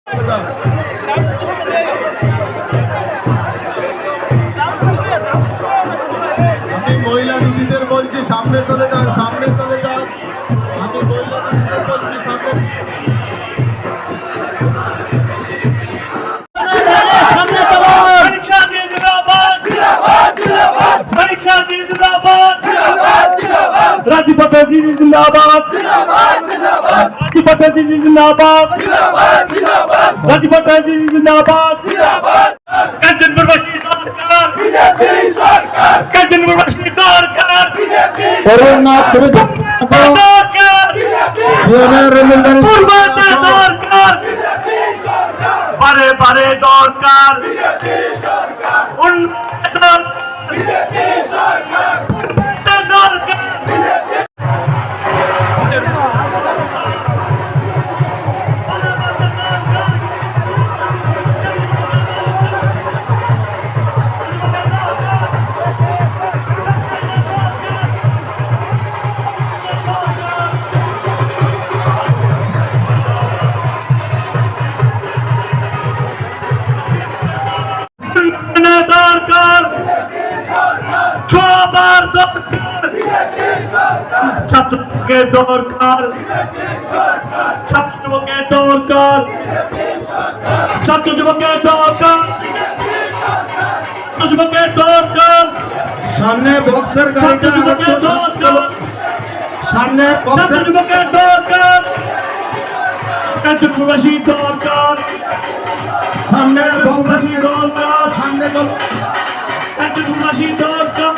আমি মহিলা দিদিদের বলছি সামনে চলে যান, সামনে চলে যান। আমি মহিলা দিদিদের বলছি সামনে। राजी पटेल जिंदाबाद, राजी पटेल जिंदाबाद, राजी पटेल जिंदाबाद। कंचनपुरवासी सरकार, कंचनपुरवासी सरकार, कोरोना सरकार, बारे बारे दरकार সবার দরকার, ছাত্রকে দরকার, ছাত্রকে দরকার, ছাত্র যুবকের দরকার, যুবকের দরকার, সামনে বক্সের ছাত্র যুবকের দরকার, সামনে ছাত্র যুবকের দরকার, কাঞ্চনপুরবাসী দরকার, সামনে কাঞ্চনপুরবাসী দরকার, সামনে কাঞ্চনপুরবাসী দরকার।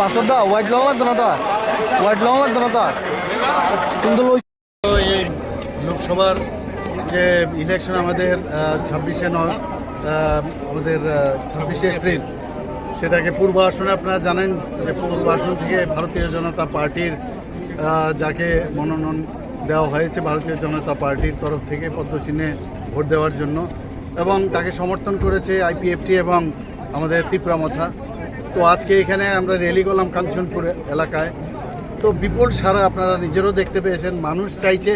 ভাস্কর দা হোয়াইট লং লাগতো না তো, হোয়াইট লং লাগতো না তো কিন্তু এই লোকসভার যে ইলেকশন আমাদের 26শে আমাদের 26শে এপ্রিল, সেটাকে পূর্বাসনে আপনারা জানেন যে পূর্বাসন থেকে ভারতীয় জনতা পার্টির যাকে মনোনয়ন দেওয়া হয়েছে ভারতীয় জনতা পার্টির তরফ থেকে পদ্মচিহ্নে ভোট দেওয়ার জন্য, এবং তাকে সমর্থন করেছে আইপিএফটি এবং আমাদের তীব্রামথা। তো আজকে এখানে আমরা র্যালি করলাম কাঞ্চনপুর এলাকায়। তো বিপুল সারা আপনারা নিজেরও দেখতে পেয়েছেন, মানুষ চাইছে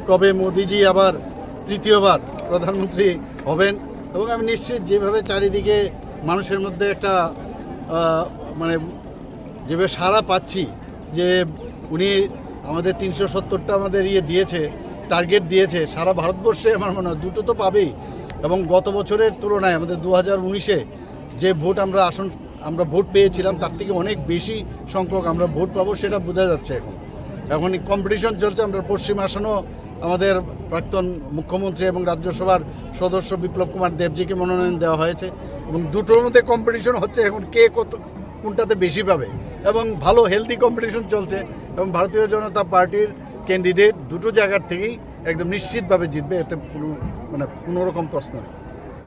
কবে মোদিজি আবার তৃতীয়বার প্রধানমন্ত্রী হবেন। এবং আমি নিশ্চিত যেভাবে চারিদিকে মানুষের মধ্যে একটা মানে যেভাবে সারা পাচ্ছি যে উনি আমাদের 370টা আমাদের দিয়েছে, টার্গেট দিয়েছে, সারা ভারতবর্ষে আমার মনে হয় দুটো তো পাবেই। এবং গত বছরের তুলনায় আমাদের 2019-এ যে ভোট আমরা ভোট পেয়েছিলাম তার থেকে অনেক বেশি সংখ্যক আমরা ভোট পাবো, সেটা বোঝা যাচ্ছে। এখন কম্পিটিশন চলছে। আমরা পশ্চিম আসনও আমাদের প্রাক্তন মুখ্যমন্ত্রী এবং রাজ্যসভার সদস্য বিপ্লব কুমার দেবজিকে মনোনয়ন দেওয়া হয়েছে, এবং দুটোর মধ্যে কম্পিটিশন হচ্ছে এখন কে কোনটাতে বেশি পাবে, এবং ভালো হেলদি কম্পিটিশন চলছে। এবং ভারতীয় জনতা পার্টির ক্যান্ডিডেট দুটো জায়গার থেকেই একদম নিশ্চিতভাবে জিতবে, এতে কোনো রকম প্রশ্ন নেই।